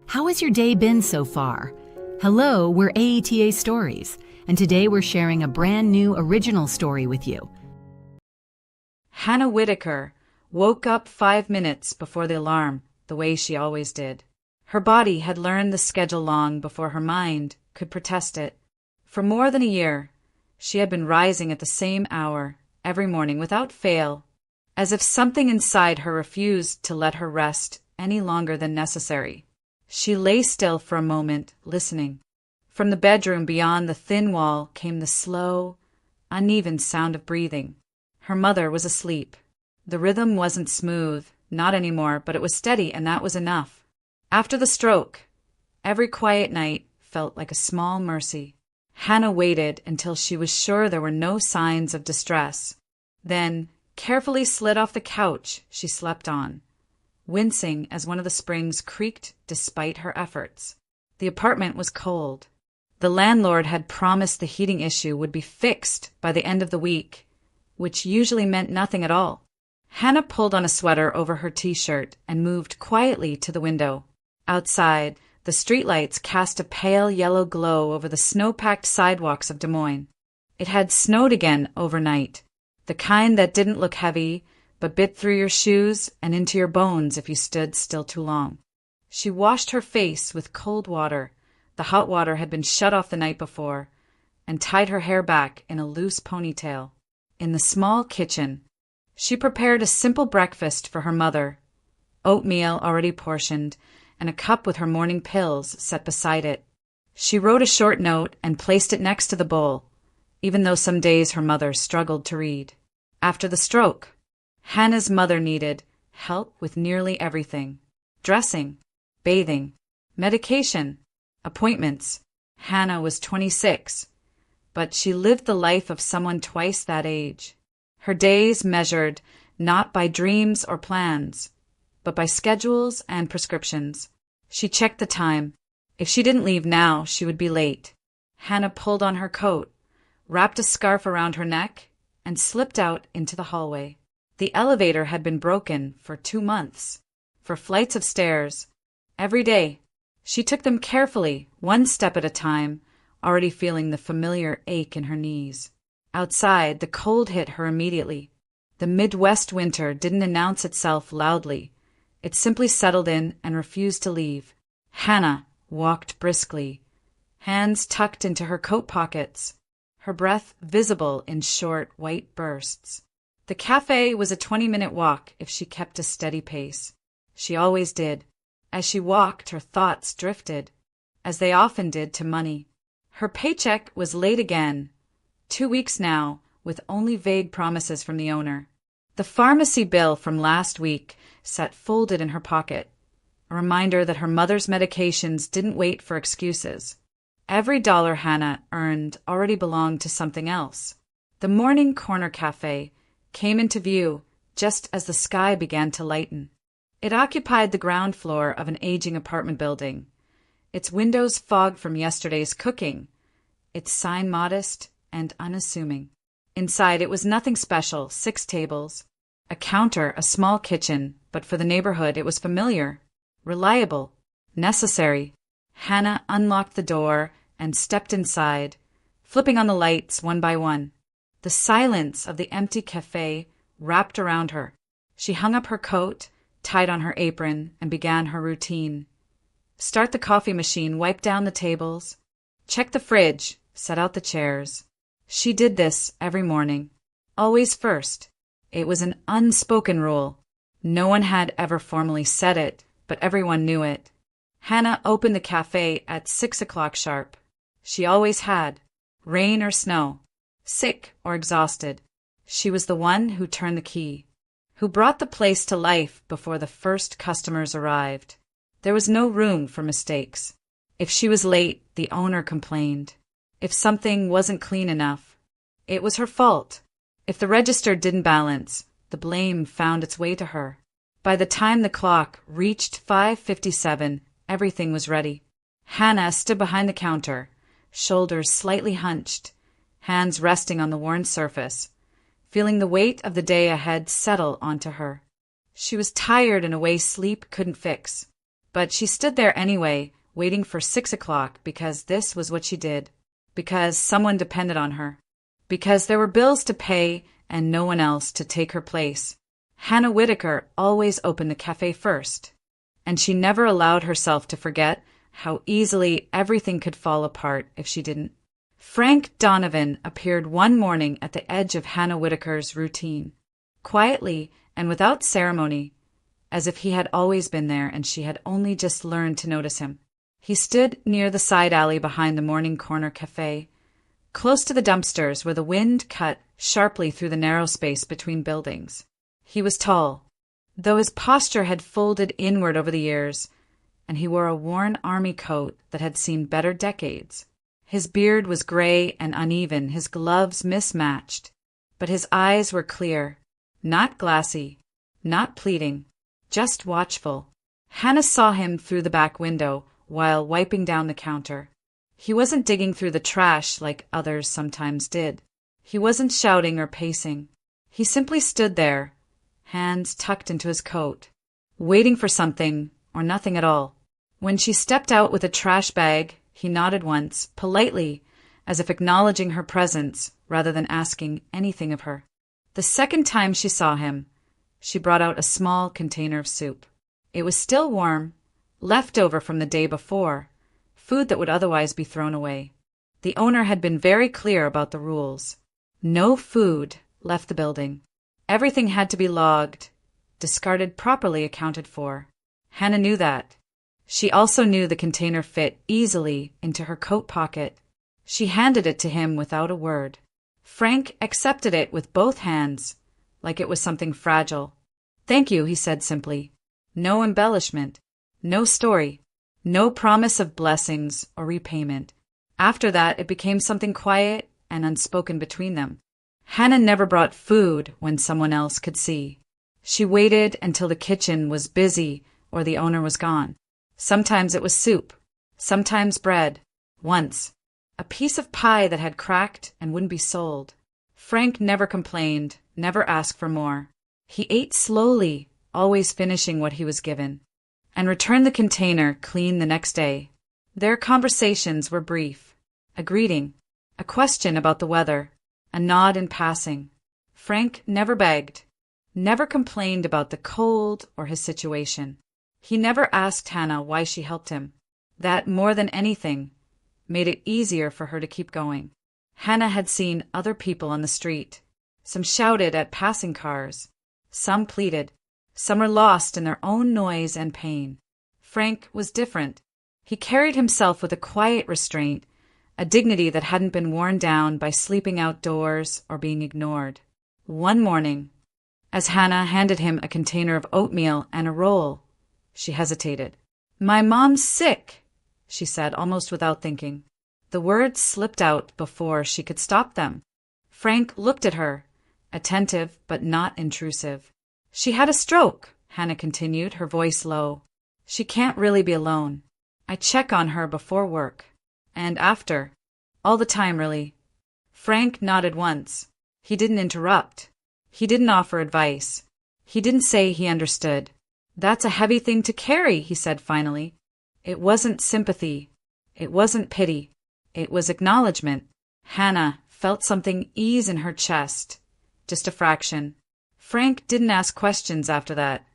How has your day been so far? Hello, we're AITA Stories, and today we're sharing a brand new original story with you. Hannah Whitaker woke up 5 minutes before the alarm, the way she always did. Her body had learned the schedule long before her mind could protest it. For more than a year, she had been rising at the same hour every morning without fail, as if something inside her refused to let her rest any longer than necessary. She lay still for a moment, listening. From the bedroom beyond the thin wall came the slow, uneven sound of breathing. Her mother was asleep. The rhythm wasn't smooth, not anymore, but it was steady, and that was enough. After the stroke, every quiet night felt like a small mercy. Hannah waited until she was sure there were no signs of distress. Then, carefully slid off the couch she slept on, wincing as one of the springs creaked despite her efforts. The apartment was cold. The landlord had promised the heating issue would be fixed by the end of the week, which usually meant nothing at all. Hannah pulled on a sweater over her t-shirt and moved quietly to the window. Outside, the streetlights cast a pale yellow glow over the snow-packed sidewalks of Des Moines. It had snowed again overnight, the kind that didn't look heavy, but bit through your shoes and into your bones if you stood still too long. She washed her face with cold water. The hot water had been shut off the night before, and tied her hair back in a loose ponytail. In the small kitchen, she prepared a simple breakfast for her mother, oatmeal already portioned, and a cup with her morning pills set beside it. She wrote a short note and placed it next to the bowl, even though some days her mother struggled to read. After the stroke, Hannah's mother needed help with nearly everything: dressing, bathing, medication, appointments. Hannah was 26, but she lived the life of someone twice that age. Her days measured not by dreams or plans, but by schedules and prescriptions. She checked the time. If she didn't leave now, she would be late. Hannah pulled on her coat, wrapped a scarf around her neck, and slipped out into the hallway. The elevator had been broken for 2 months. For flights of stairs, every day, she took them carefully, one step at a time, already feeling the familiar ache in her knees. Outside, the cold hit her immediately. The Midwest winter didn't announce itself loudly. It simply settled in and refused to leave. Hannah walked briskly, hands tucked into her coat pockets, her breath visible in short, white bursts. The café was a 20-minute walk if she kept a steady pace. She always did. As she walked, her thoughts drifted, as they often did, to money. Her paycheck was late again, 2 weeks now, with only vague promises from the owner. The pharmacy bill from last week sat folded in her pocket, a reminder that her mother's medications didn't wait for excuses. Every dollar Hannah earned already belonged to something else. The morning corner cafe came into view just as the sky began to lighten. It occupied the ground floor of an aging apartment building, its windows fogged from yesterday's cooking, its sign modest and unassuming. Inside, it was nothing special: 6 tables, a counter, a small kitchen, but for the neighborhood it was familiar, reliable, necessary. Hannah unlocked the door and stepped inside, flipping on the lights one by one. The silence of the empty cafe wrapped around her. She hung up her coat, tied on her apron, and began her routine. Start the coffee machine, wipe down the tables, check the fridge, set out the chairs. She did this every morning, always first. It was an unspoken rule. No one had ever formally said it, but everyone knew it. Hannah opened the cafe at 6 o'clock sharp. She always had, rain or snow, sick or exhausted. She was the one who turned the key, who brought the place to life before the first customers arrived. There was no room for mistakes. If she was late, the owner complained. If something wasn't clean enough, it was her fault. If the register didn't balance, the blame found its way to her. By the time the clock reached 5:57, everything was ready. Hannah stood behind the counter, shoulders slightly hunched, hands resting on the worn surface, feeling the weight of the day ahead settle onto her. She was tired in a way sleep couldn't fix. But she stood there anyway, waiting for 6 o'clock, because this was what she did. Because someone depended on her. Because there were bills to pay and no one else to take her place. Hannah Whitaker always opened the cafe first. And she never allowed herself to forget how easily everything could fall apart if she didn't. Frank Donovan appeared one morning at the edge of Hannah Whitaker's routine. Quietly and without ceremony, as if he had always been there and she had only just learned to notice him. He stood near the side alley behind the Morning Corner Café, close to the dumpsters where the wind cut sharply through the narrow space between buildings. He was tall, though his posture had folded inward over the years, and he wore a worn army coat that had seen better decades. His beard was gray and uneven, his gloves mismatched, but his eyes were clear, not glassy, not pleading, just watchful. Hannah saw him through the back window while wiping down the counter. He wasn't digging through the trash like others sometimes did. He wasn't shouting or pacing. He simply stood there, hands tucked into his coat, waiting for something or nothing at all. When she stepped out with a trash bag, he nodded once, politely, as if acknowledging her presence rather than asking anything of her. The second time she saw him, she brought out a small container of soup. It was still warm, left over from the day before, food that would otherwise be thrown away. The owner had been very clear about the rules. No food left the building. Everything had to be logged, discarded properly accounted for. Hannah knew that. She also knew the container fit easily into her coat pocket. She handed it to him without a word. Frank accepted it with both hands, like it was something fragile. "Thank you," he said simply. No embellishment, no story, no promise of blessings or repayment. After that, it became something quiet and unspoken between them. Hannah never brought food when someone else could see. She waited until the kitchen was busy or the owner was gone. Sometimes it was soup, sometimes bread. Once, a piece of pie that had cracked and wouldn't be sold. Frank never complained, never asked for more. He ate slowly, always finishing what he was given, and returned the container clean the next day. Their conversations were brief. A greeting, a question about the weather, a nod in passing. Frank never begged, never complained about the cold or his situation. He never asked Hannah why she helped him. That, more than anything, made it easier for her to keep going. Hannah had seen other people on the street. Some shouted at passing cars. Some pleaded. Some were lost in their own noise and pain. Frank was different. He carried himself with a quiet restraint, a dignity that hadn't been worn down by sleeping outdoors or being ignored. One morning, as Hannah handed him a container of oatmeal and a roll, she hesitated. "My mom's sick," she said, almost without thinking. The words slipped out before she could stop them. Frank looked at her, attentive but not intrusive. "She had a stroke," Hannah continued, her voice low. "She can't really be alone. I check on her before work. And after. All the time, really." Frank nodded once. He didn't interrupt. He didn't offer advice. He didn't say he understood. "That's a heavy thing to carry," he said finally. It wasn't sympathy. It wasn't pity. It was acknowledgement. Hannah felt something ease in her chest. Just a fraction. Frank didn't ask questions after that.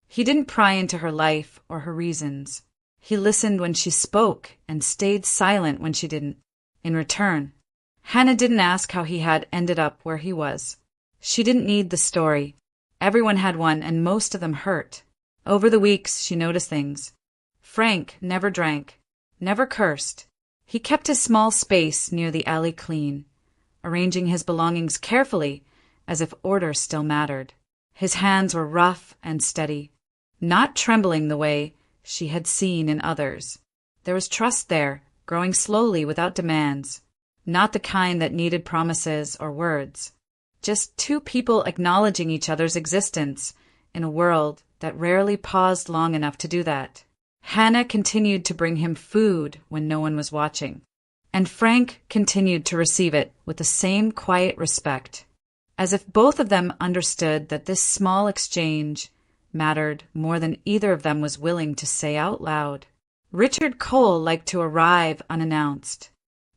He didn't pry into her life or her reasons. He listened when she spoke and stayed silent when she didn't. In return, Hannah didn't ask how he had ended up where he was. She didn't need the story. Everyone had one, and most of them hurt. Over the weeks, she noticed things. Frank never drank, never cursed. He kept his small space near the alley clean, arranging his belongings carefully as if order still mattered. His hands were rough and steady, not trembling the way she had seen in others. There was trust there, growing slowly without demands, not the kind that needed promises or words. Just two people acknowledging each other's existence in a world that rarely paused long enough to do that. Hannah continued to bring him food when no one was watching, and Frank continued to receive it with the same quiet respect, as if both of them understood that this small exchange mattered more than either of them was willing to say out loud. Richard Cole liked to arrive unannounced.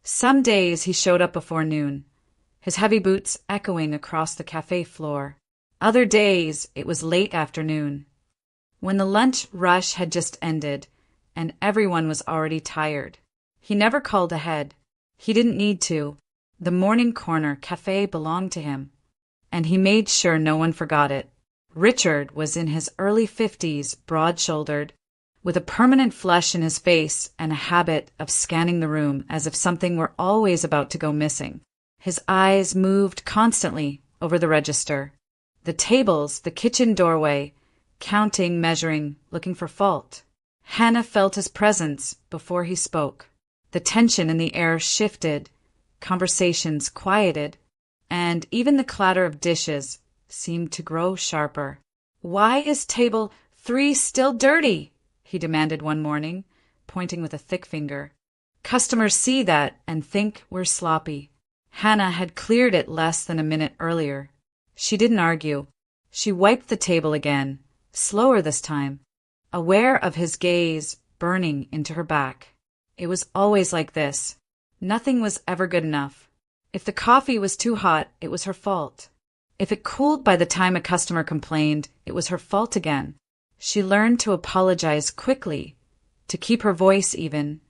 Some days he showed up before noon, his heavy boots echoing across the cafe floor. Other days it was late afternoon, when the lunch rush had just ended and everyone was already tired. He never called ahead. He didn't need to. The Morning Corner Café belonged to him, and he made sure no one forgot it. Richard was in his early 50s, broad-shouldered, with a permanent flush in his face and a habit of scanning the room as if something were always about to go missing. His eyes moved constantly over the register, the tables, the kitchen doorway, counting, measuring, looking for fault. Hannah felt his presence before he spoke. The tension in the air shifted, conversations quieted, and even the clatter of dishes seemed to grow sharper. "Why is table 3 still dirty?" he demanded one morning, pointing with a thick finger. "Customers see that and think we're sloppy." Hannah had cleared it less than a minute earlier. She didn't argue. She wiped the table again, slower this time, aware of his gaze burning into her back. It was always like this. Nothing was ever good enough. If the coffee was too hot, it was her fault. If it cooled by the time a customer complained, it was her fault again. She learned to apologize quickly, to keep her voice even,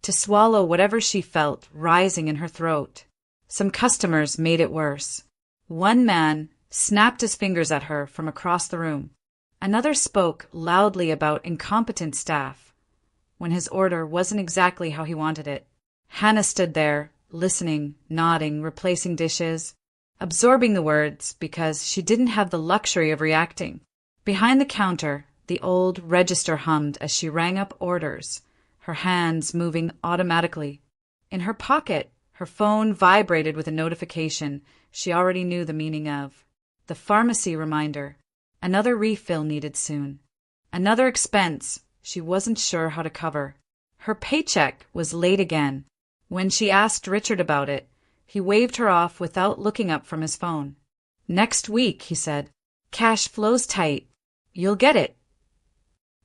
to swallow whatever she felt rising in her throat. Some customers made it worse. One man snapped his fingers at her from across the room. Another spoke loudly about incompetent staff, when his order wasn't exactly how he wanted it. Hannah stood there, listening, nodding, replacing dishes, absorbing the words because she didn't have the luxury of reacting. Behind the counter, the old register hummed as she rang up orders, her hands moving automatically. In her pocket, her phone vibrated with a notification she already knew the meaning of. The pharmacy reminder. Another refill needed soon. Another expense she wasn't sure how to cover. Her paycheck was late again. When she asked Richard about it, he waved her off without looking up from his phone. "Next week," he said. "Cash flow's tight. You'll get it."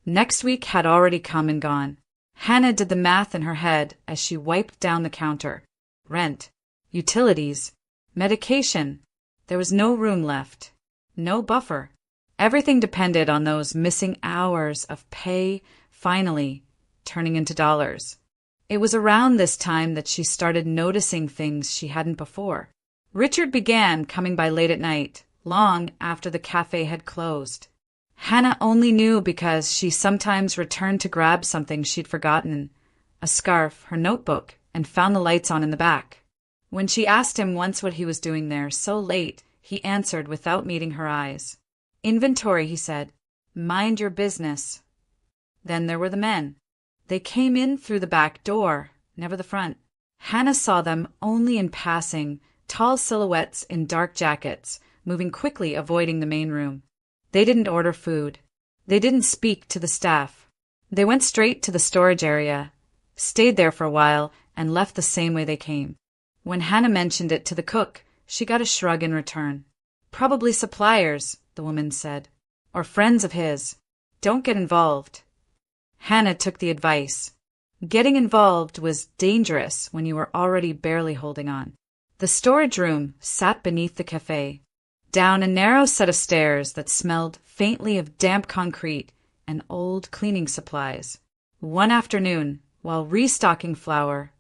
Next week had already come and gone. Hannah did the math in her head as she wiped down the counter. Rent, utilities, medication. There was no room left. No buffer. Everything depended on those missing hours of pay finally turning into dollars. It was around this time that she started noticing things she hadn't before. Richard began coming by late at night, long after the cafe had closed. Hannah only knew because she sometimes returned to grab something she'd forgotten, a scarf, her notebook, and found the lights on in the back. When she asked him once what he was doing there so late, he answered without meeting her eyes. "Inventory," he said. "Mind your business." Then there were the men. They came in through the back door, never the front. Hannah saw them only in passing, tall silhouettes in dark jackets, moving quickly, avoiding the main room. They didn't order food. They didn't speak to the staff. They went straight to the storage area, stayed there for a while, and left the same way they came. When Hannah mentioned it to the cook, she got a shrug in return. "Probably suppliers," the woman said. "Or friends of his. Don't get involved." Hannah took the advice. Getting involved was dangerous when you were already barely holding on. The storage room sat beneath the cafe, down a narrow set of stairs that smelled faintly of damp concrete and old cleaning supplies. One afternoon, while restocking flour,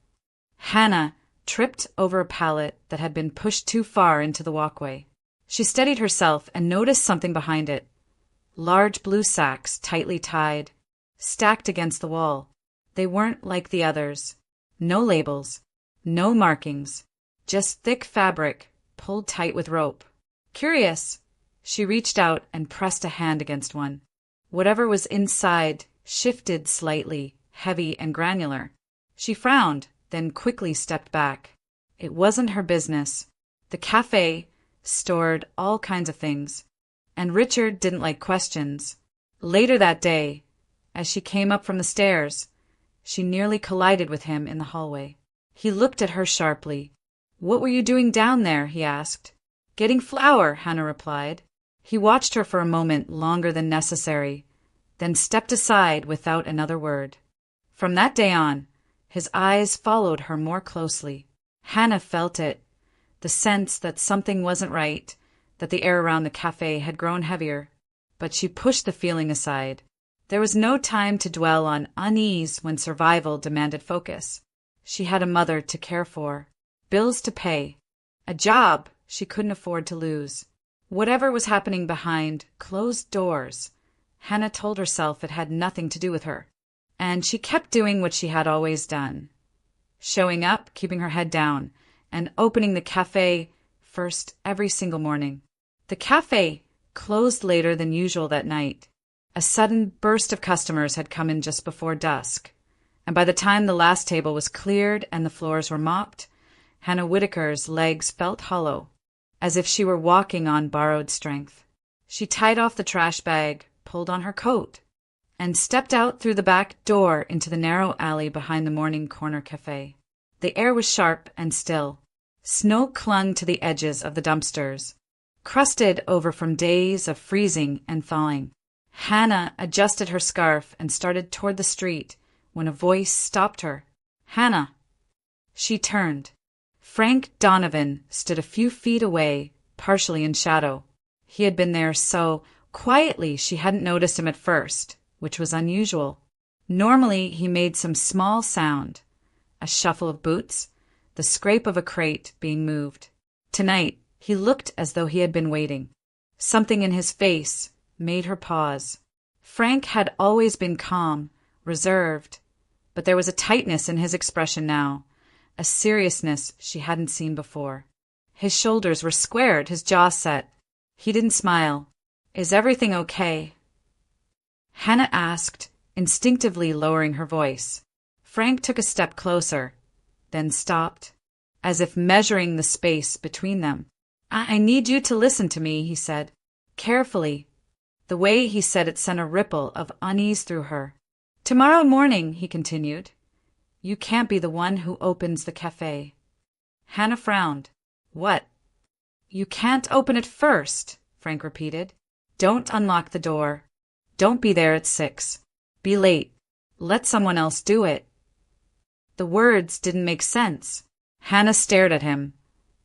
Hannah tripped over a pallet that had been pushed too far into the walkway. She steadied herself and noticed something behind it. Large blue sacks, tightly tied, stacked against the wall. They weren't like the others. No labels, no markings, just thick fabric pulled tight with rope. Curious, she reached out and pressed a hand against one. Whatever was inside shifted slightly, heavy and granular. She frowned, then quickly stepped back. It wasn't her business. The cafe stored all kinds of things, and Richard didn't like questions. Later that day, as she came up from the stairs, she nearly collided with him in the hallway. He looked at her sharply. "What were you doing down there?" he asked. "Getting flour," Hannah replied. He watched her for a moment longer than necessary, then stepped aside without another word. From that day on, his eyes followed her more closely. Hannah felt it, the sense that something wasn't right, that the air around the cafe had grown heavier. But she pushed the feeling aside. There was no time to dwell on unease when survival demanded focus. She had a mother to care for, bills to pay, a job she couldn't afford to lose. Whatever was happening behind closed doors, Hannah told herself it had nothing to do with her. And she kept doing what she had always done. Showing up, keeping her head down, and opening the cafe first every single morning. The cafe closed later than usual that night. A sudden burst of customers had come in just before dusk, and by the time the last table was cleared and the floors were mopped, Hannah Whitaker's legs felt hollow, as if she were walking on borrowed strength. She tied off the trash bag, pulled on her coat, and stepped out through the back door into the narrow alley behind the Morning Corner Cafe. The air was sharp and still. Snow clung to the edges of the dumpsters, crusted over from days of freezing and thawing. Hannah adjusted her scarf and started toward the street when a voice stopped her. "Hannah!" She turned. Frank Donovan stood a few feet away, partially in shadow. He had been there so quietly she hadn't noticed him at first, which was unusual. Normally he made some small sound, a shuffle of boots, the scrape of a crate being moved. Tonight he looked as though he had been waiting. Something in his face made her pause. Frank had always been calm, reserved, but there was a tightness in his expression now, a seriousness she hadn't seen before. His shoulders were squared, his jaw set. He didn't smile. "Is everything okay?" Hannah asked, instinctively lowering her voice. Frank took a step closer, then stopped, as if measuring the space between them. I need you to listen to me," he said, carefully. The way he said it sent a ripple of unease through her. "Tomorrow morning," he continued, "you can't be the one who opens the cafe." Hannah frowned. "What?" "You can't open it first," Frank repeated. "Don't unlock the door. Don't be there at 6. Be late. Let someone else do it." The words didn't make sense. Hannah stared at him,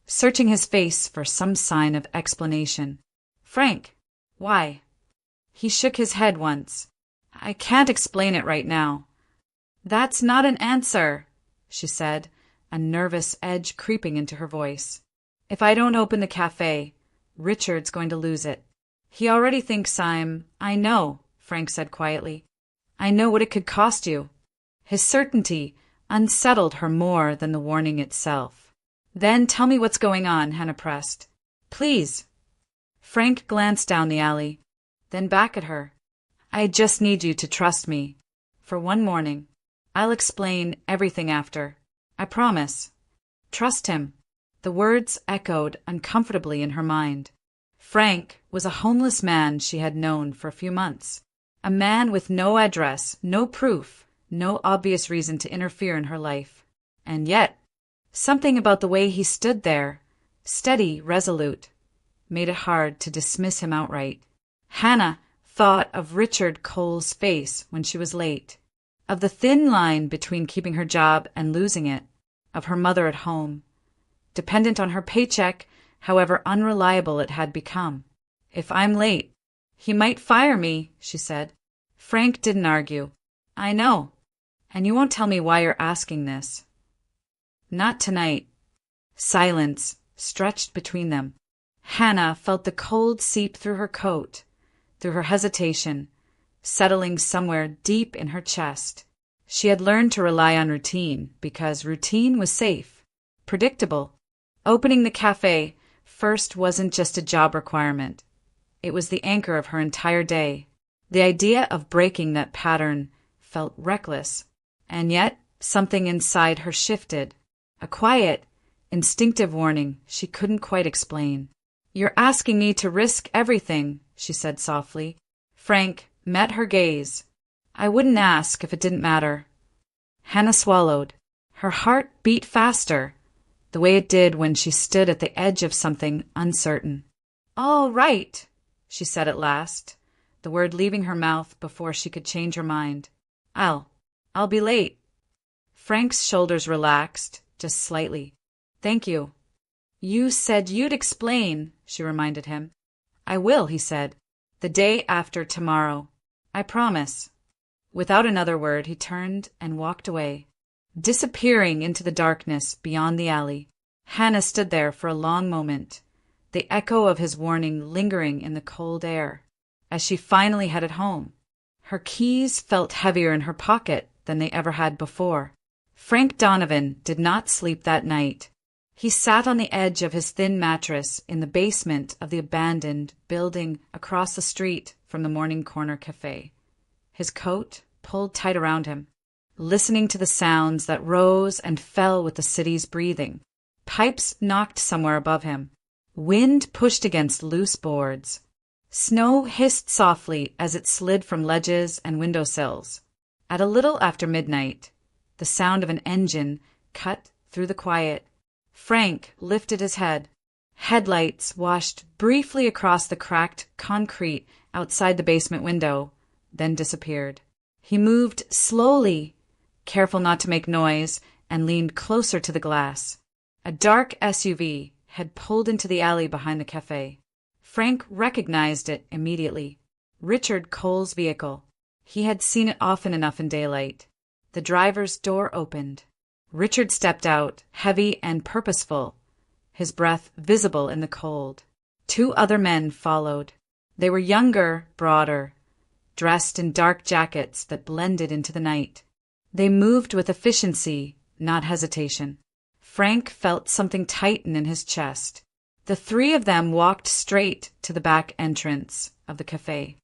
searching his face for some sign of explanation. "Frank, why?" He shook his head once. "I can't explain it right now." "That's not an answer," she said, a nervous edge creeping into her voice. "If I don't open the cafe, Richard's going to lose it. He already thinks I know," Frank said quietly. "I know what it could cost you." His certainty unsettled her more than the warning itself. "Then tell me what's going on," Hannah pressed. "Please." Frank glanced down the alley, then back at her. "I just need you to trust me. For one morning. I'll explain everything after. I promise." Trust him. The words echoed uncomfortably in her mind. Frank was a homeless man she had known for a few months. A man with no address, no proof, no obvious reason to interfere in her life. And yet, something about the way he stood there, steady, resolute, made it hard to dismiss him outright. Hannah thought of Richard Cole's face when she was late, of the thin line between keeping her job and losing it, of her mother at home, dependent on her paycheck, however unreliable it had become. "If I'm late, he might fire me," she said. Frank didn't argue. "I know. And you won't tell me why you're asking this." "Not tonight." Silence stretched between them. Hannah felt the cold seep through her coat, through her hesitation, settling somewhere deep in her chest. She had learned to rely on routine because routine was safe, predictable. Opening the cafe first wasn't just a job requirement. It was the anchor of her entire day. The idea of breaking that pattern felt reckless, and yet something inside her shifted, a quiet, instinctive warning she couldn't quite explain. "You're asking me to risk everything," she said softly. Frank met her gaze. "I wouldn't ask if it didn't matter." Hannah swallowed. Her heart beat faster, the way it did when she stood at the edge of something uncertain. "All right," she said at last, the word leaving her mouth before she could change her mind. I'll be late. Frank's shoulders relaxed, just slightly. Thank you. You said you'd explain, she reminded him. I will, he said. The day after tomorrow. I promise. Without another word, he turned and walked away, disappearing into the darkness beyond the alley. Hannah stood there for a long moment, the echo of his warning lingering in the cold air. As she finally headed home, her keys felt heavier in her pocket than they ever had before. Frank Donovan did not sleep that night. He sat on the edge of his thin mattress in the basement of the abandoned building across the street from the Morning Corner Café, his coat pulled tight around him, listening to the sounds that rose and fell with the city's breathing. Pipes knocked somewhere above him. Wind pushed against loose boards. Snow hissed softly as it slid from ledges and windowsills. At a little after midnight, the sound of an engine cut through the quiet. Frank lifted his head. Headlights washed briefly across the cracked concrete outside the basement window, then disappeared. He moved slowly, careful not to make noise, and leaned closer to the glass. A dark SUV had pulled into the alley behind the cafe. Frank recognized it immediately. Richard Cole's vehicle. He had seen it often enough in daylight. The driver's door opened. Richard stepped out, heavy and purposeful, his breath visible in the cold. Two other men followed. They were younger, broader, dressed in dark jackets that blended into the night. They moved with efficiency, not hesitation. Frank felt something tighten in his chest. The three of them walked straight to the back entrance of the cafe.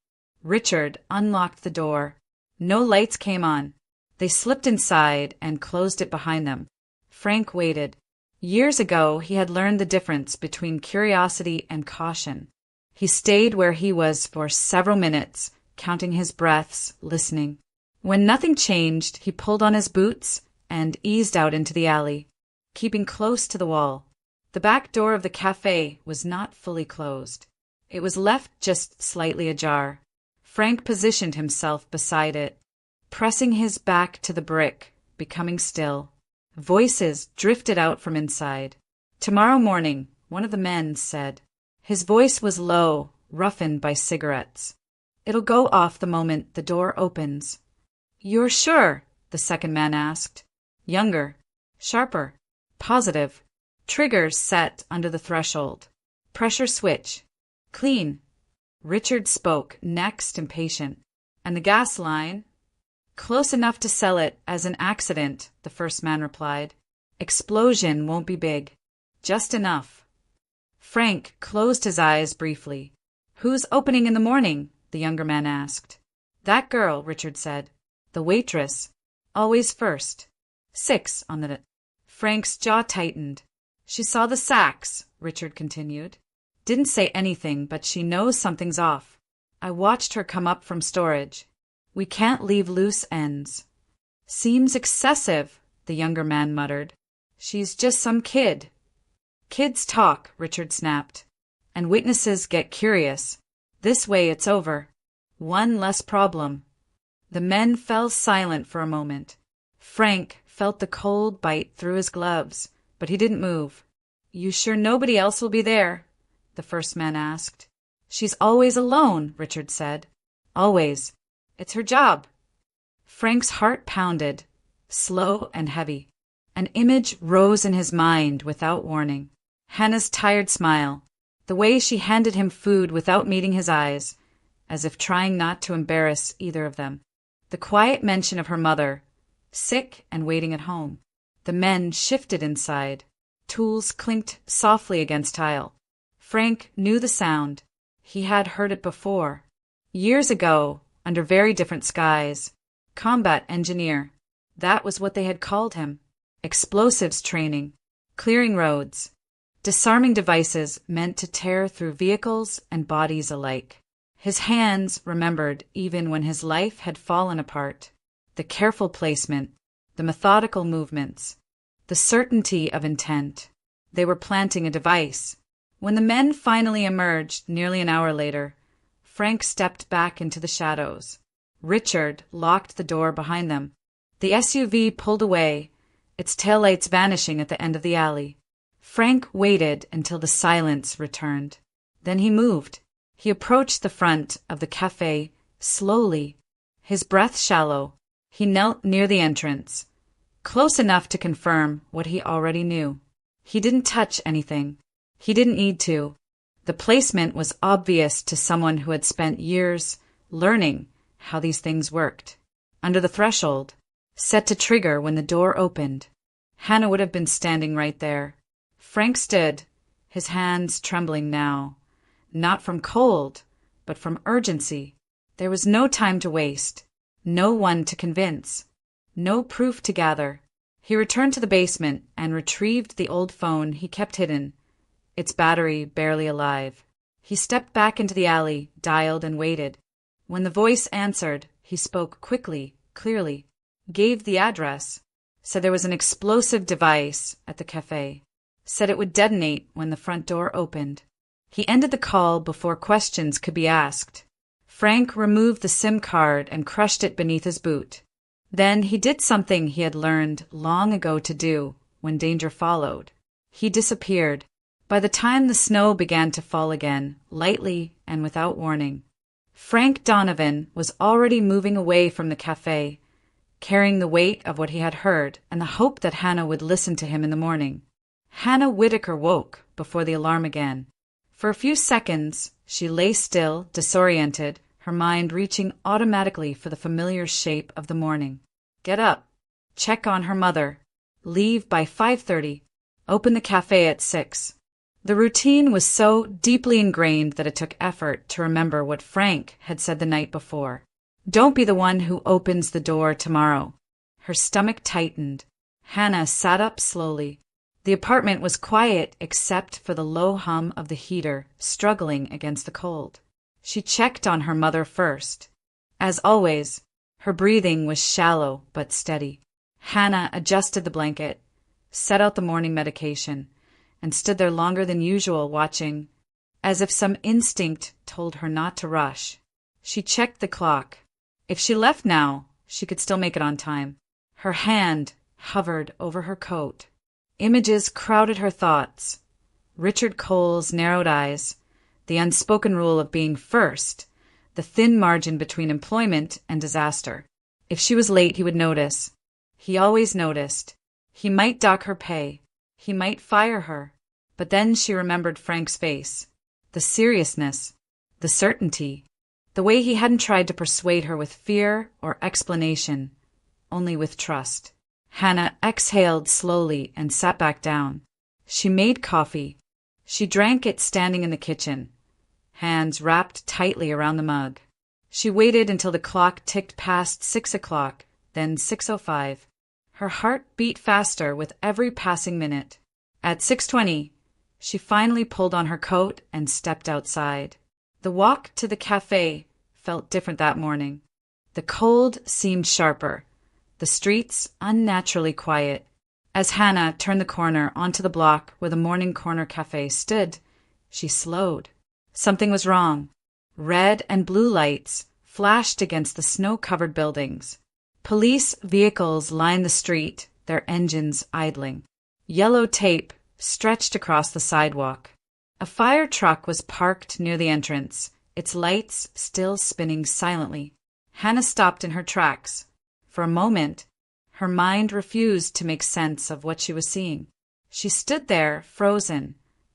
Richard unlocked the door. No lights came on. They slipped inside and closed it behind them. Frank waited. Years ago, he had learned the difference between curiosity and caution. He stayed where he was for several minutes, counting his breaths, listening. When nothing changed, he pulled on his boots and eased out into the alley, keeping close to the wall. The back door of the cafe was not fully closed. It was left just slightly ajar. Frank positioned himself beside it, pressing his back to the brick, becoming still. Voices drifted out from inside. Tomorrow morning, one of the men said. His voice was low, roughened by cigarettes. It'll go off the moment the door opens. You're sure? The second man asked. Younger, sharper, positive. Triggers set under the threshold. Pressure switch. Clean. Richard spoke, next impatient. And the gas line? Close enough to sell it as an accident, the first man replied. Explosion won't be big. Just enough. Frank closed his eyes briefly. Who's opening in the morning? The younger man asked. That girl, Richard said. The waitress. Always first. 6 on the... Frank's jaw tightened. She saw the sacks, Richard continued. Didn't say anything, but she knows something's off. I watched her come up from storage. We can't leave loose ends. Seems excessive, the younger man muttered. She's just some kid. Kids talk, Richard snapped. And witnesses get curious. This way it's over. One less problem. The men fell silent for a moment. Frank felt the cold bite through his gloves, but he didn't move. You sure nobody else will be there? The first man asked. She's always alone, Richard said. Always. It's her job. Frank's heart pounded, slow and heavy. An image rose in his mind without warning. Hannah's tired smile, the way she handed him food without meeting his eyes, as if trying not to embarrass either of them. The quiet mention of her mother, sick and waiting at home. The men shifted inside. Tools clinked softly against tile. Frank knew the sound. He had heard it before. Years ago, under very different skies. Combat engineer. That was what they had called him. Explosives training. Clearing roads. Disarming devices meant to tear through vehicles and bodies alike. His hands remembered even when his life had fallen apart. The careful placement, the methodical movements, the certainty of intent. They were planting a device. When the men finally emerged nearly an hour later, Frank stepped back into the shadows. Richard locked the door behind them. The SUV pulled away, its taillights vanishing at the end of the alley. Frank waited until the silence returned. Then he moved. He approached the front of the café slowly, his breath shallow. He knelt near the entrance, close enough to confirm what he already knew. He didn't touch anything. He didn't need to. The placement was obvious to someone who had spent years learning how these things worked. Under the threshold, set to trigger when the door opened, Hannah would have been standing right there. Frank stood, his hands trembling now, not from cold, but from urgency. There was no time to waste, no one to convince, no proof to gather. He returned to the basement and retrieved the old phone he kept hidden, its battery barely alive. He stepped back into the alley, dialed and waited. When the voice answered, he spoke quickly, clearly, gave the address, said there was an explosive device at the café, said it would detonate when the front door opened. He ended the call before questions could be asked. Frank removed the SIM card and crushed it beneath his boot. Then he did something he had learned long ago to do when danger followed. He disappeared. By the time the snow began to fall again, lightly and without warning, Frank Donovan was already moving away from the café, carrying the weight of what he had heard and the hope that Hannah would listen to him in the morning. Hannah Whitaker woke before the alarm again. For a few seconds, she lay still, disoriented, her mind reaching automatically for the familiar shape of the morning. Get up, check on her mother, leave by 5:30, open the café at 6. The routine was so deeply ingrained that it took effort to remember what Frank had said the night before. Don't be the one who opens the door tomorrow. Her stomach tightened. Hannah sat up slowly. The apartment was quiet except for the low hum of the heater struggling against the cold. She checked on her mother first. As always, her breathing was shallow but steady. Hannah adjusted the blanket, set out the morning medication, and stood there longer than usual watching, as if some instinct told her not to rush. She checked the clock. If she left now, she could still make it on time. Her hand hovered over her coat. Images crowded her thoughts. Richard Cole's narrowed eyes, the unspoken rule of being first, the thin margin between employment and disaster. If she was late, he would notice. He always noticed. He might dock her pay. He might fire her. But then she remembered Frank's face, the seriousness, the certainty, the way he hadn't tried to persuade her with fear or explanation, only with trust. Hannah exhaled slowly and sat back down. She made coffee. She drank it standing in the kitchen, hands wrapped tightly around the mug. She waited until the clock ticked past 6 o'clock, then 6:05. Her heart beat faster with every passing minute. At 6:20, she finally pulled on her coat and stepped outside. The walk to the café felt different that morning. The cold seemed sharper, the streets unnaturally quiet. As Hannah turned the corner onto the block where the Morning Corner Café stood, she slowed. Something was wrong. Red and blue lights flashed against the snow-covered buildings. Police vehicles lined the street, their engines idling. Yellow tape stretched across the sidewalk. A fire truck was parked near the entrance, its lights still spinning silently. Hannah stopped in her tracks. For a moment, her mind refused to make sense of what she was seeing. She stood there, frozen,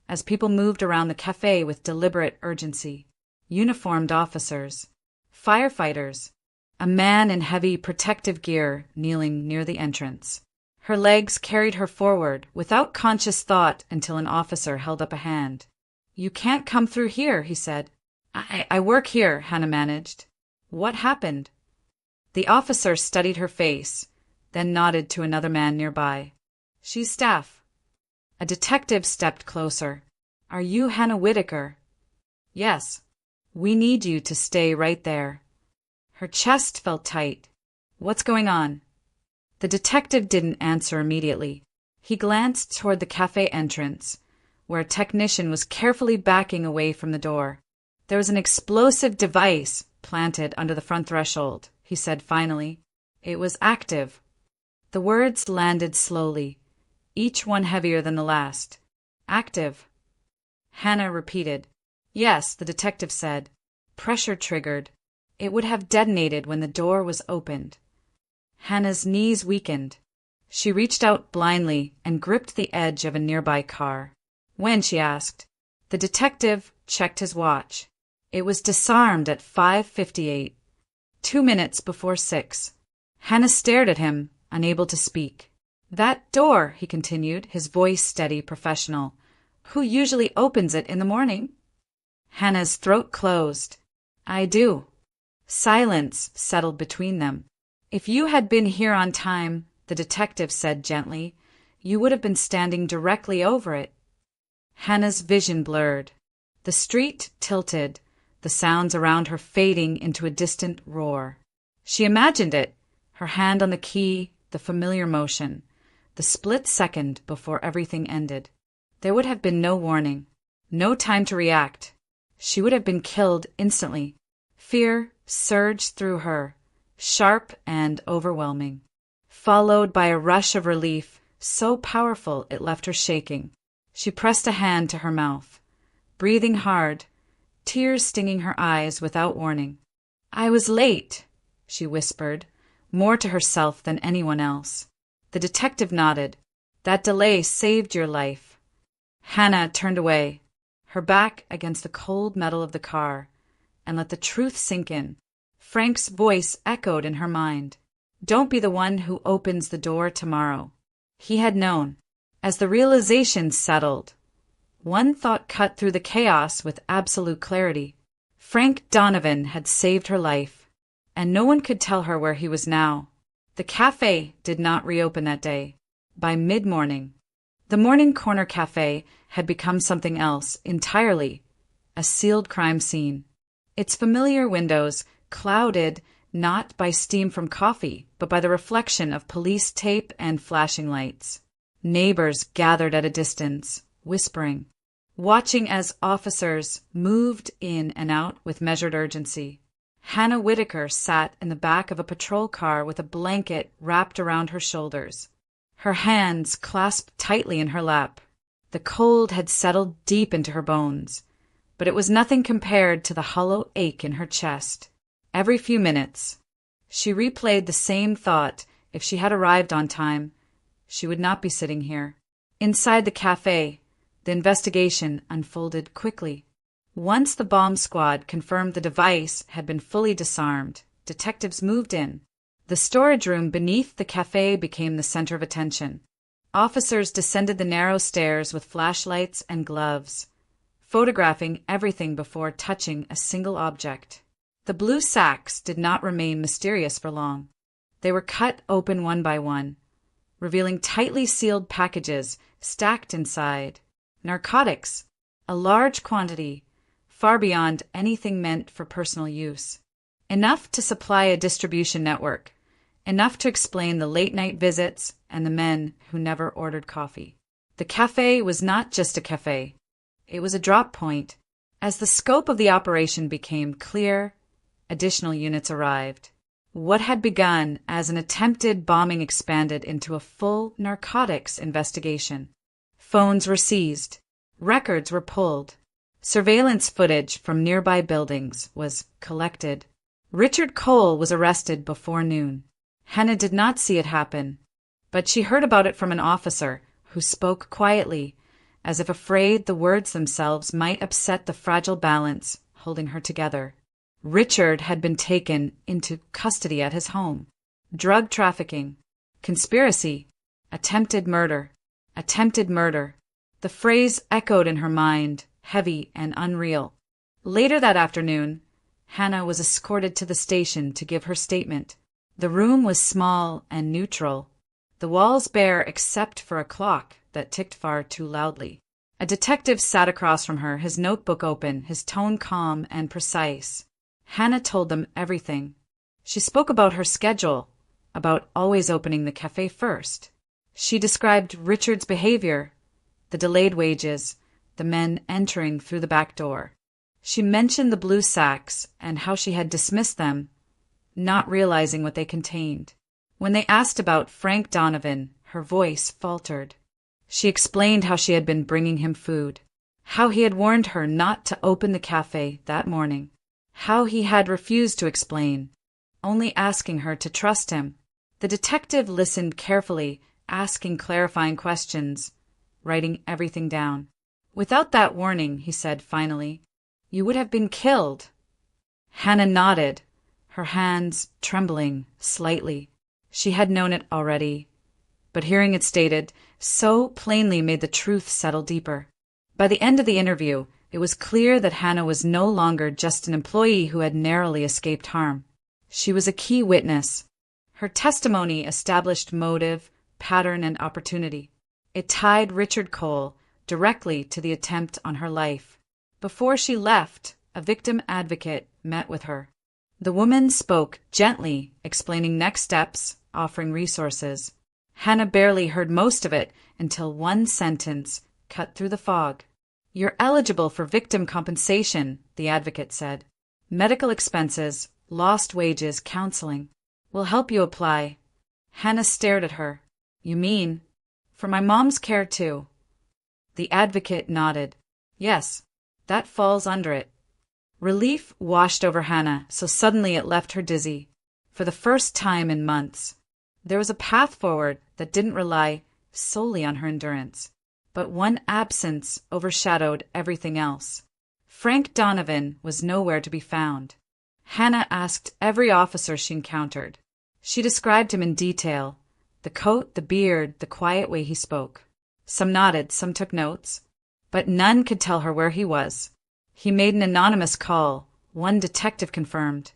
as people moved around the café with deliberate urgency. Uniformed officers, firefighters, a man in heavy protective gear kneeling near the entrance. Her legs carried her forward without conscious thought until an officer held up a hand. "You can't come through here," he said. I work here," Hannah managed. "What happened?" The officer studied her face, then nodded to another man nearby. "She's staff." A detective stepped closer. "Are you Hannah Whitaker?" "Yes." "We need you to stay right there." Her chest felt tight. "What's going on?" The detective didn't answer immediately. He glanced toward the cafe entrance, where a technician was carefully backing away from the door. There was an explosive device planted under the front threshold, he said finally. It was active. The words landed slowly, each one heavier than the last. Active. Hannah repeated. Yes, the detective said. Pressure triggered. It would have detonated when the door was opened. Hannah's knees weakened. She reached out blindly and gripped the edge of a nearby car. When? She asked. The detective checked his watch. It was disarmed at 5:58, 2 minutes before 6. Hannah stared at him, unable to speak. That door, he continued, his voice steady, professional. Who usually opens it in the morning? Hannah's throat closed. I do. Silence settled between them. If you had been here on time, the detective said gently, you would have been standing directly over it. Hannah's vision blurred. The street tilted, the sounds around her fading into a distant roar. She imagined it, her hand on the key, the familiar motion, the split second before everything ended. There would have been no warning, no time to react. She would have been killed instantly. Fear surged through her, sharp and overwhelming, followed by a rush of relief so powerful it left her shaking. She pressed a hand to her mouth, breathing hard, tears stinging her eyes without warning. I was late, she whispered, more to herself than anyone else. The detective nodded. That delay saved your life. Hannah turned away, her back against the cold metal of the car, and let the truth sink in. Frank's voice echoed in her mind. Don't be the one who opens the door tomorrow. He had known. As the realization settled, one thought cut through the chaos with absolute clarity. Frank Donovan had saved her life, and no one could tell her where he was now. The cafe did not reopen that day. By mid-morning, the Morning Corner Café had become something else entirely, a sealed crime scene. Its familiar windows clouded not by steam from coffee, but by the reflection of police tape and flashing lights. Neighbors gathered at a distance, whispering, watching as officers moved in and out with measured urgency. Hannah Whitaker sat in the back of a patrol car with a blanket wrapped around her shoulders, her hands clasped tightly in her lap. The cold had settled deep into her bones, but it was nothing compared to the hollow ache in her chest. Every few minutes, she replayed the same thought. If she had arrived on time, she would not be sitting here. Inside the cafe, the investigation unfolded quickly. Once the bomb squad confirmed the device had been fully disarmed, detectives moved in. The storage room beneath the cafe became the center of attention. Officers descended the narrow stairs with flashlights and gloves, photographing everything before touching a single object. The blue sacks did not remain mysterious for long. They were cut open one by one, revealing tightly sealed packages stacked inside. Narcotics, a large quantity, far beyond anything meant for personal use. Enough to supply a distribution network, enough to explain the late-night visits and the men who never ordered coffee. The cafe was not just a cafe. It was a drop point. As the scope of the operation became clear, additional units arrived. What had begun as an attempted bombing expanded into a full narcotics investigation. Phones were seized. Records were pulled. Surveillance footage from nearby buildings was collected. Richard Cole was arrested before noon. Hannah did not see it happen, but she heard about it from an officer who spoke quietly, as if afraid the words themselves might upset the fragile balance holding her together. Richard had been taken into custody at his home. Drug trafficking, conspiracy, attempted murder. The phrase echoed in her mind, heavy and unreal. Later that afternoon, Hannah was escorted to the station to give her statement. The room was small and neutral, the walls bare except for a clock that ticked far too loudly. A detective sat across from her, his notebook open, his tone calm and precise. Hannah told them everything. She spoke about her schedule, about always opening the cafe first. She described Richard's behavior, the delayed wages, the men entering through the back door. She mentioned the blue sacks and how she had dismissed them, not realizing what they contained. When they asked about Frank Donovan, her voice faltered. She explained how she had been bringing him food, how he had warned her not to open the cafe that morning, how he had refused to explain, only asking her to trust him. The detective listened carefully, asking clarifying questions, writing everything down. "Without that warning," he said finally, "you would have been killed." Hannah nodded, her hands trembling slightly. She had known it already, but hearing it stated so plainly made the truth settle deeper. By the end of the interview, it was clear that Hannah was no longer just an employee who had narrowly escaped harm. She was a key witness. Her testimony established motive, pattern, and opportunity. It tied Richard Cole directly to the attempt on her life. Before she left, a victim advocate met with her. The woman spoke gently, explaining next steps, offering resources. Hannah barely heard most of it until one sentence cut through the fog. "You're eligible for victim compensation," the advocate said. "Medical expenses, lost wages, counseling. We'll help you apply." Hannah stared at her. "You mean, for my mom's care too?" The advocate nodded. "Yes, that falls under it." Relief washed over Hannah, so suddenly it left her dizzy. For the first time in months, there was a path forward that didn't rely solely on her endurance. But one absence overshadowed everything else. Frank Donovan was nowhere to be found. Hannah asked every officer she encountered. She described him in detail: the coat, the beard, the quiet way he spoke. Some nodded, some took notes, but none could tell her where he was. He made an anonymous call. One detective confirmed,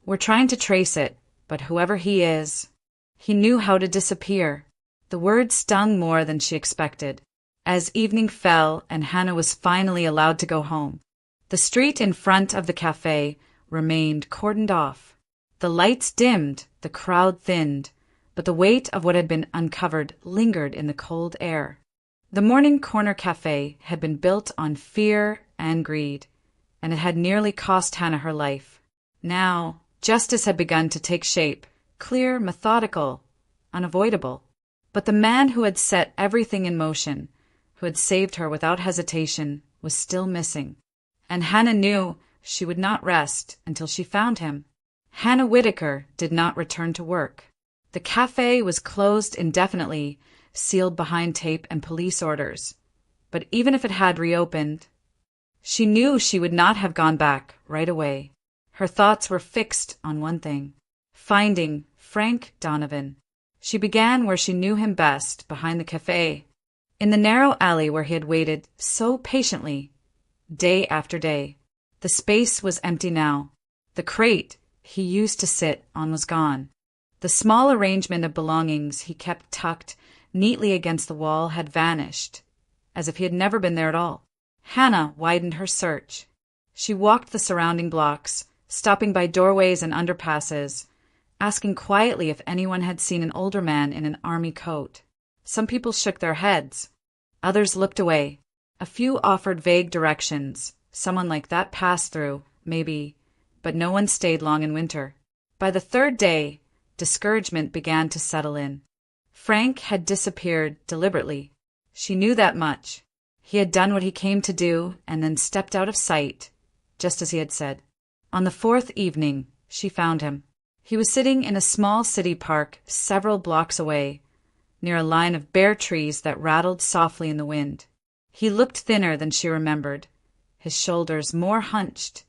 "We're trying to trace it, but whoever he is..." He knew how to disappear. The word stung more than she expected. As evening fell and Hannah was finally allowed to go home, the street in front of the cafe remained cordoned off. The lights dimmed, the crowd thinned, but the weight of what had been uncovered lingered in the cold air. The Morning Corner Cafe had been built on fear and greed, and it had nearly cost Hannah her life. Now, justice had begun to take shape, clear, methodical, unavoidable. But the man who had set everything in motion, who had saved her without hesitation, was still missing. And Hannah knew she would not rest until she found him. Hannah Whitaker did not return to work. The cafe was closed indefinitely, sealed behind tape and police orders. But even if it had reopened, she knew she would not have gone back right away. Her thoughts were fixed on one thing: finding Frank Donovan. She began where she knew him best, behind the cafe, in the narrow alley where he had waited so patiently, day after day. The space was empty now. The crate he used to sit on was gone. The small arrangement of belongings he kept tucked neatly against the wall had vanished, as if he had never been there at all. Hannah widened her search. She walked the surrounding blocks, stopping by doorways and underpasses, asking quietly if anyone had seen an older man in an army coat. Some people shook their heads. Others looked away. A few offered vague directions. Someone like that passed through, maybe, but no one stayed long in winter. By the third day, discouragement began to settle in. Frank had disappeared deliberately. She knew that much. He had done what he came to do and then stepped out of sight, just as he had said. On the fourth evening, she found him. He was sitting in a small city park several blocks away, near a line of bare trees that rattled softly in the wind. He looked thinner than she remembered, his shoulders more hunched,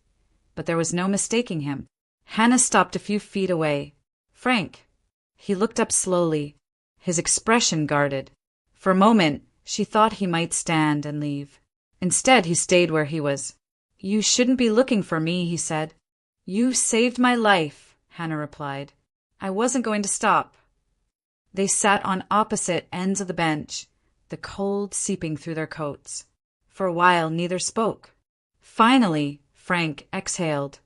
but there was no mistaking him. Hannah stopped a few feet away. "Frank." He looked up slowly, his expression guarded. For a moment, she thought he might stand and leave. Instead, he stayed where he was. "You shouldn't be looking for me," he said. "You saved my life," Hannah replied. "I wasn't going to stop." They sat on opposite ends of the bench, the cold seeping through their coats. For a while, neither spoke. Finally, Frank exhaled.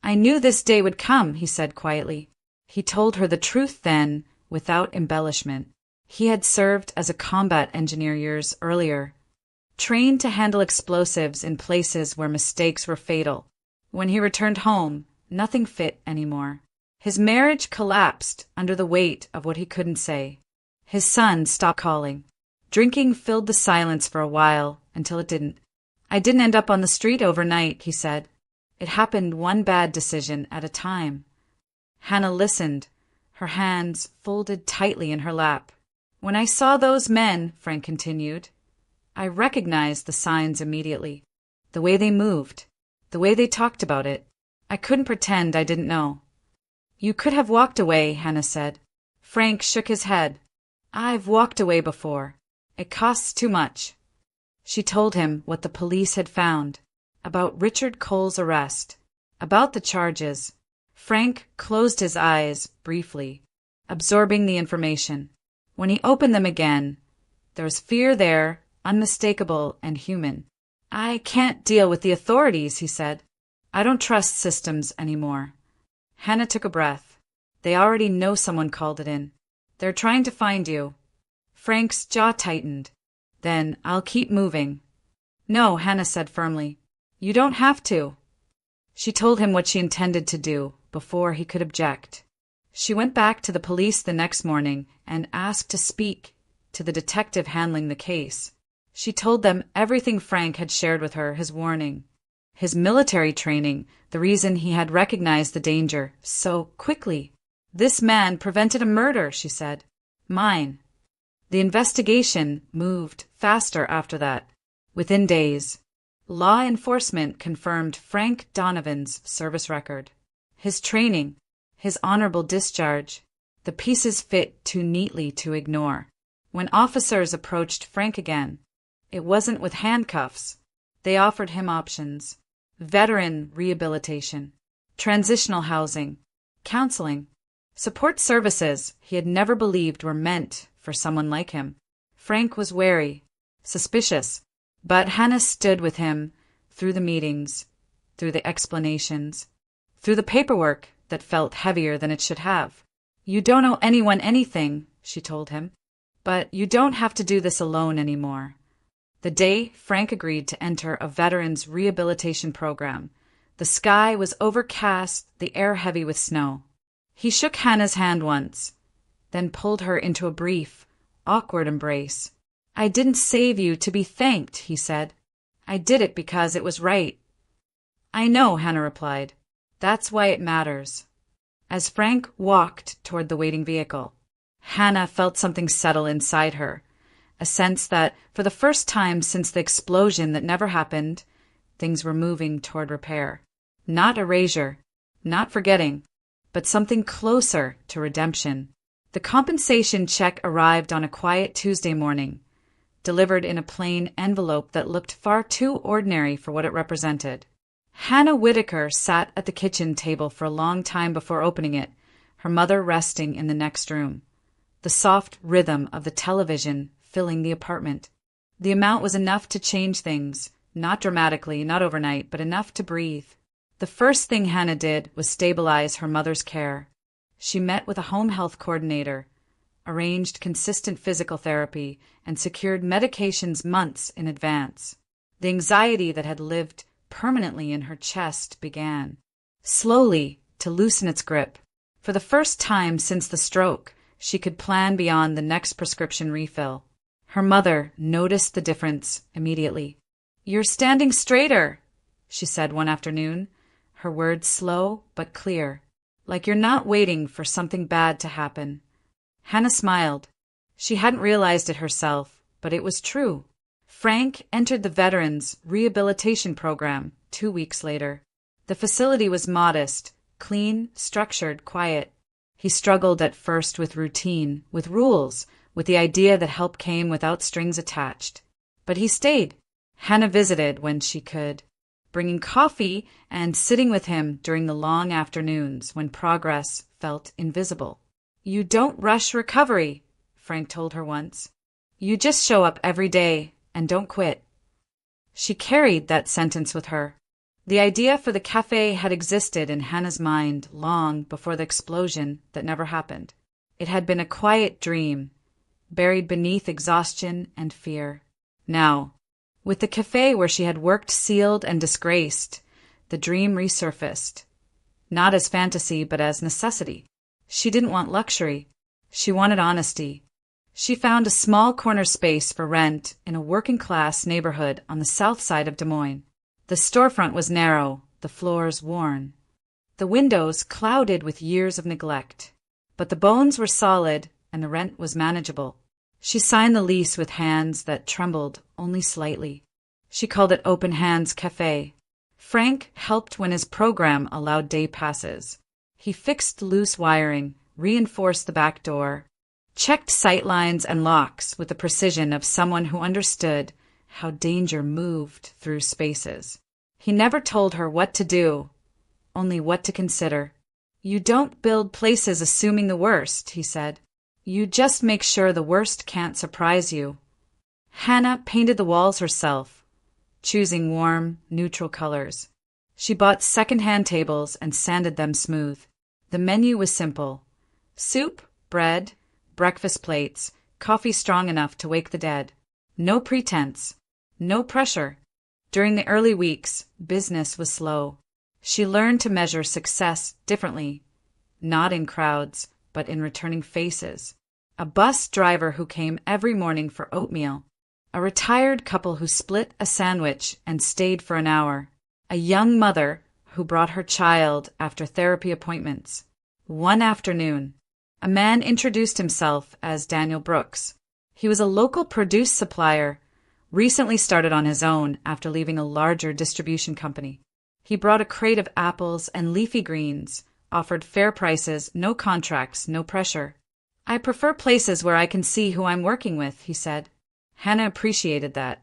"I knew this day would come," he said quietly. He told her the truth then, without embellishment. He had served as a combat engineer years earlier. trained to handle explosives in places where mistakes were fatal. When he returned home, nothing fit anymore. His marriage collapsed under the weight of what he couldn't say. His son stopped calling. Drinking filled the silence for a while, until it didn't. "I didn't end up on the street overnight," he said. "It happened one bad decision at a time." Hannah listened, her hands folded tightly in her lap. "When I saw those men," Frank continued, "I recognized the signs immediately. The way they moved, the way they talked about it. I couldn't pretend I didn't know." "You could have walked away," Hannah said. Frank shook his head. "I've walked away before. It costs too much." She told him what the police had found, about Richard Cole's arrest, about the charges. Frank closed his eyes briefly, absorbing the information. When he opened them again, there was fear there, unmistakable and human. "I can't deal with the authorities," he said. "I don't trust systems anymore." Hannah took a breath. "They already know someone called it in. They're trying to find you." Frank's jaw tightened. "Then I'll keep moving." "No," Hannah said firmly. "You don't have to." She told him what she intended to do before he could object. She went back to the police the next morning and asked to speak to the detective handling the case. She told them everything Frank had shared with her, his warning, his military training, the reason he had recognized the danger so quickly. "This man prevented a murder," she said. "Mine." The investigation moved faster after that. Within days, law enforcement confirmed Frank Donovan's service record, his training, his honorable discharge. The pieces fit too neatly to ignore. When officers approached Frank again, it wasn't with handcuffs. They offered him options: veteran rehabilitation, transitional housing, counseling, support services he had never believed were meant for someone like him. Frank was wary, suspicious, but Hannah stood with him through the meetings, through the explanations, through the paperwork that felt heavier than it should have. "You don't owe anyone anything," she told him, "but you don't have to do this alone anymore." The day Frank agreed to enter a veterans rehabilitation program, the sky was overcast, the air heavy with snow. He shook Hannah's hand once, then pulled her into a brief, awkward embrace. "I didn't save you to be thanked," he said. "I did it because it was right." "I know," Hannah replied. "That's why it matters." As Frank walked toward the waiting vehicle, Hannah felt something settle inside her, a sense that, for the first time since the explosion that never happened, things were moving toward repair. Not erasure, not forgetting, but something closer to redemption. The compensation check arrived on a quiet Tuesday morning, delivered in a plain envelope that looked far too ordinary for what it represented. Hannah Whitaker sat at the kitchen table for a long time before opening it, her mother resting in the next room, the soft rhythm of the television filling the apartment. The amount was enough to change things, not dramatically, not overnight, but enough to breathe. The first thing Hannah did was stabilize her mother's care. She met with a home health coordinator, arranged consistent physical therapy, and secured medications months in advance. The anxiety that had lived permanently in her chest began, slowly, to loosen its grip. For the first time since the stroke, she could plan beyond the next prescription refill. Her mother noticed the difference immediately. "You're standing straighter," she said one afternoon, her words slow but clear, like you're not waiting for something bad to happen. Hannah smiled. She hadn't realized it herself, but it was true. Frank entered the Veterans Rehabilitation Program 2 weeks later. The facility was modest, clean, structured, quiet. He struggled at first with routine, with rules, with the idea that help came without strings attached. But he stayed. Hannah visited when she could, bringing coffee and sitting with him during the long afternoons when progress felt invisible. "You don't rush recovery," Frank told her once. "You just show up every day and don't quit." She carried that sentence with her. The idea for the café had existed in Hannah's mind long before the explosion that never happened. It had been a quiet dream, buried beneath exhaustion and fear. Now, With the cafe where she had worked sealed and disgraced, the dream resurfaced. Not as fantasy, but as necessity. She didn't want luxury. She wanted honesty. She found a small corner space for rent in a working-class neighborhood on the south side of Des Moines. The storefront was narrow, the floors worn, the windows clouded with years of neglect. But the bones were solid, and the rent was manageable. She signed the lease with hands that trembled only slightly. She called it Open Hands Café. Frank helped when his program allowed day passes. He fixed loose wiring, reinforced the back door, checked sight lines and locks with the precision of someone who understood how danger moved through spaces. He never told her what to do, only what to consider. "You don't build places assuming the worst," he said. "You just make sure the worst can't surprise you." Hannah painted the walls herself, choosing warm, neutral colors. She bought second-hand tables and sanded them smooth. The menu was simple: soup, bread, breakfast plates, coffee strong enough to wake the dead. No pretense, no pressure. During the early weeks, business was slow. She learned to measure success differently, not in crowds, but in returning faces. A bus driver who came every morning for oatmeal. A retired couple who split a sandwich and stayed for an hour. A young mother who brought her child after therapy appointments. One afternoon, a man introduced himself as Daniel Brooks. He was a local produce supplier, recently started on his own after leaving a larger distribution company. He brought a crate of apples and leafy greens, offered fair prices, no contracts, no pressure. "I prefer places where I can see who I'm working with," he said. Hannah appreciated that.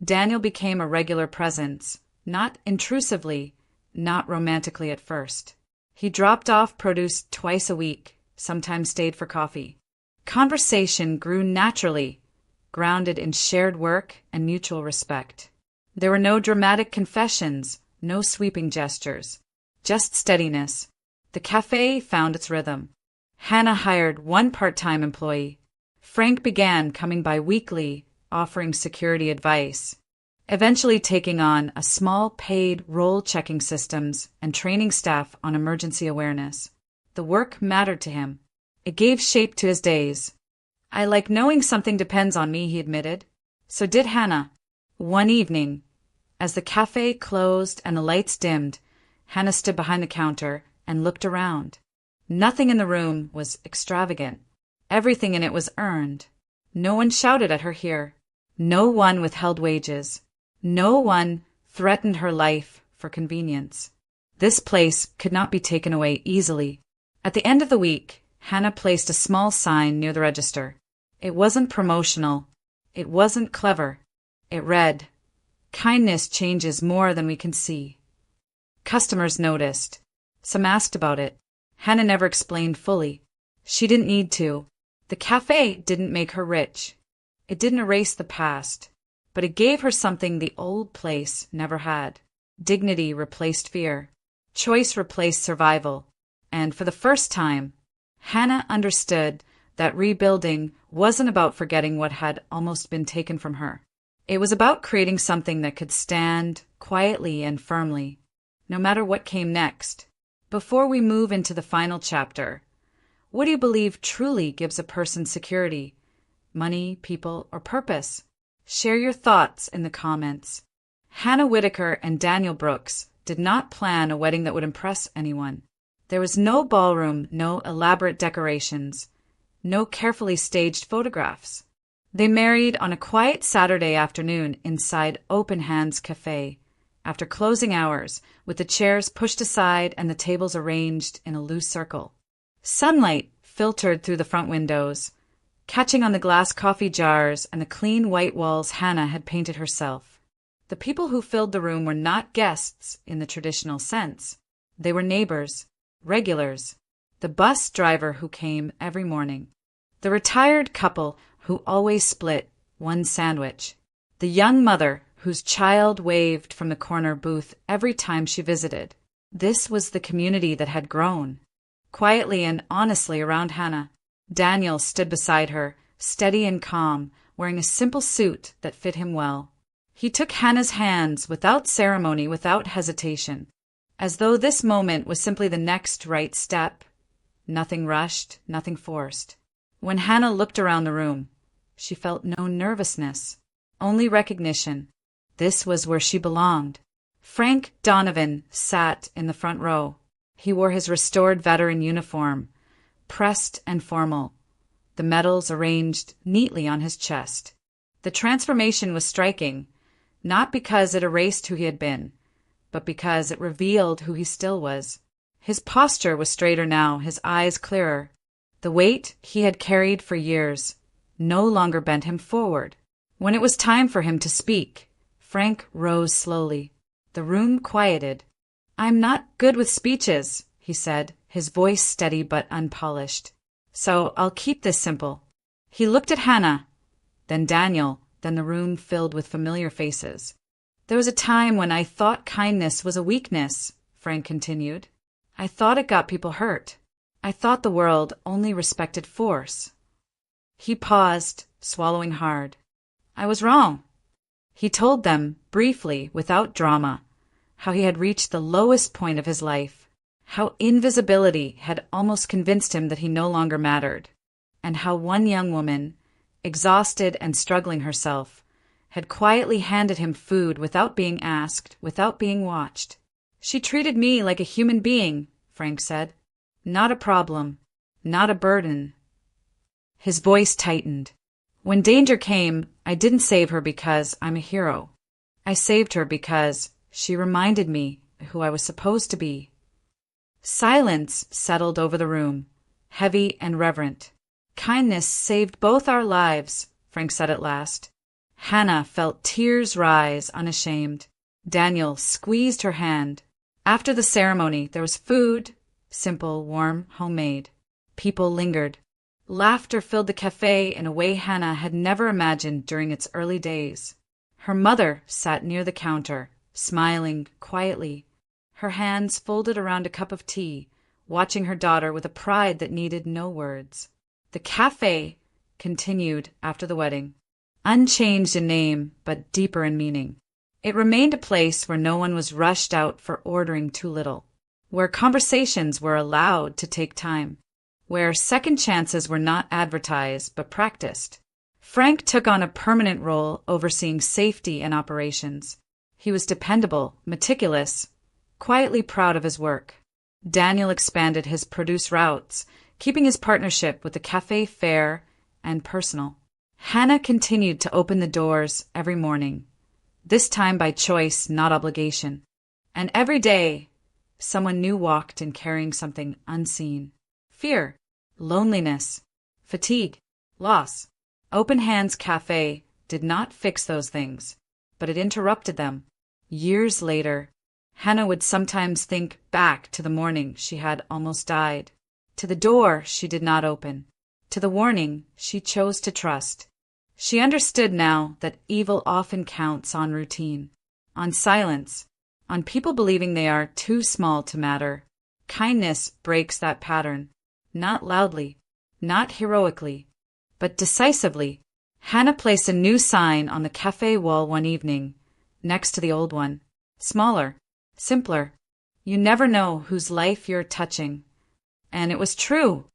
Daniel became a regular presence, not intrusively, not romantically at first. He dropped off produce twice a week, sometimes stayed for coffee. Conversation grew naturally, grounded in shared work and mutual respect. There were no dramatic confessions, no sweeping gestures, just steadiness. The cafe found its rhythm. Hannah hired one part-time employee. Frank began coming by weekly, offering security advice, eventually taking on a small paid role checking systems and training staff on emergency awareness. The work mattered to him. It gave shape to his days. "I like knowing something depends on me," he admitted. So did Hannah. One evening, as the cafe closed and the lights dimmed, Hannah stood behind the counter and looked around. Nothing in the room was extravagant. Everything in it was earned. No one shouted at her here. No one withheld wages. No one threatened her life for convenience. This place could not be taken away easily. At the end of the week, Hannah placed a small sign near the register. It wasn't promotional. It wasn't clever. It read, "Kindness changes more than we can see." Customers noticed. Some asked about it. Hannah never explained fully. She didn't need to. The cafe didn't make her rich. It didn't erase the past, but it gave her something the old place never had. Dignity replaced fear. Choice replaced survival. And for the first time, Hannah understood that rebuilding wasn't about forgetting what had almost been taken from her. It was about creating something that could stand quietly and firmly, no matter what came next. Before we move into the final chapter, what do you believe truly gives a person security? Money, people, or purpose? Share your thoughts in the comments. Hannah Whitaker and Daniel Brooks did not plan a wedding that would impress anyone. There was no ballroom, no elaborate decorations, no carefully staged photographs. They married on a quiet Saturday afternoon inside Open Hands Café, after closing hours, with the chairs pushed aside and the tables arranged in a loose circle. Sunlight filtered through the front windows, catching on the glass coffee jars and the clean white walls Hannah had painted herself. The people who filled the room were not guests in the traditional sense. They were neighbors, regulars, the bus driver who came every morning, the retired couple who always split one sandwich, the young mother whose child waved from the corner booth every time she visited. This was the community that had grown. Quietly and honestly around Hannah, Daniel stood beside her, steady and calm, wearing a simple suit that fit him well. He took Hannah's hands without ceremony, without hesitation, as though this moment was simply the next right step. Nothing rushed, nothing forced. When Hannah looked around the room, she felt no nervousness, only recognition. This was where she belonged. Frank Donovan sat in the front row. He wore his restored veteran uniform, pressed and formal, the medals arranged neatly on his chest. The transformation was striking, not because it erased who he had been, but because it revealed who he still was. His posture was straighter now, his eyes clearer. The weight he had carried for years no longer bent him forward. When it was time for him to speak, Frank rose slowly. The room quieted. "I'm not good with speeches," he said, his voice steady but unpolished. "So I'll keep this simple." He looked at Hannah, then Daniel, then the room filled with familiar faces. "There was a time when I thought kindness was a weakness," Frank continued. "I thought it got people hurt. I thought the world only respected force." He paused, swallowing hard. "I was wrong." He told them, briefly, without drama, how he had reached the lowest point of his life, how invisibility had almost convinced him that he no longer mattered, and how one young woman, exhausted and struggling herself, had quietly handed him food without being asked, without being watched. "She treated me like a human being," Frank said. "Not a problem, not a burden." His voice tightened. "When danger came, I didn't save her because I'm a hero. I saved her because she reminded me who I was supposed to be." Silence settled over the room, heavy and reverent. "Kindness saved both our lives," Frank said at last. Hannah felt tears rise, unashamed. Daniel squeezed her hand. After the ceremony, there was food, simple, warm, homemade. People lingered. Laughter filled the cafe in a way Hannah had never imagined during its early days. Her mother sat near the counter, smiling quietly, her hands folded around a cup of tea, watching her daughter with a pride that needed no words. The cafe continued after the wedding, unchanged in name but deeper in meaning. It remained a place where no one was rushed out for ordering too little, where conversations were allowed to take time, where second chances were not advertised but practiced. Frank took on a permanent role overseeing safety and operations. He was dependable, meticulous, quietly proud of his work. Daniel expanded his produce routes, keeping his partnership with the cafe fair and personal. Hannah continued to open the doors every morning, this time by choice, not obligation. And every day, someone new walked in carrying something unseen. Fear, loneliness, fatigue, loss. Open Hands Café did not fix those things, but it interrupted them. Years later, Hannah would sometimes think back to the morning she had almost died, to the door she did not open, to the warning she chose to trust. She understood now that evil often counts on routine, on silence, on people believing they are too small to matter. Kindness breaks that pattern, not loudly, not heroically, but decisively. Hannah placed a new sign on the cafe wall one evening, next to the old one. Smaller, simpler. "You never know whose life you're touching." And it was true.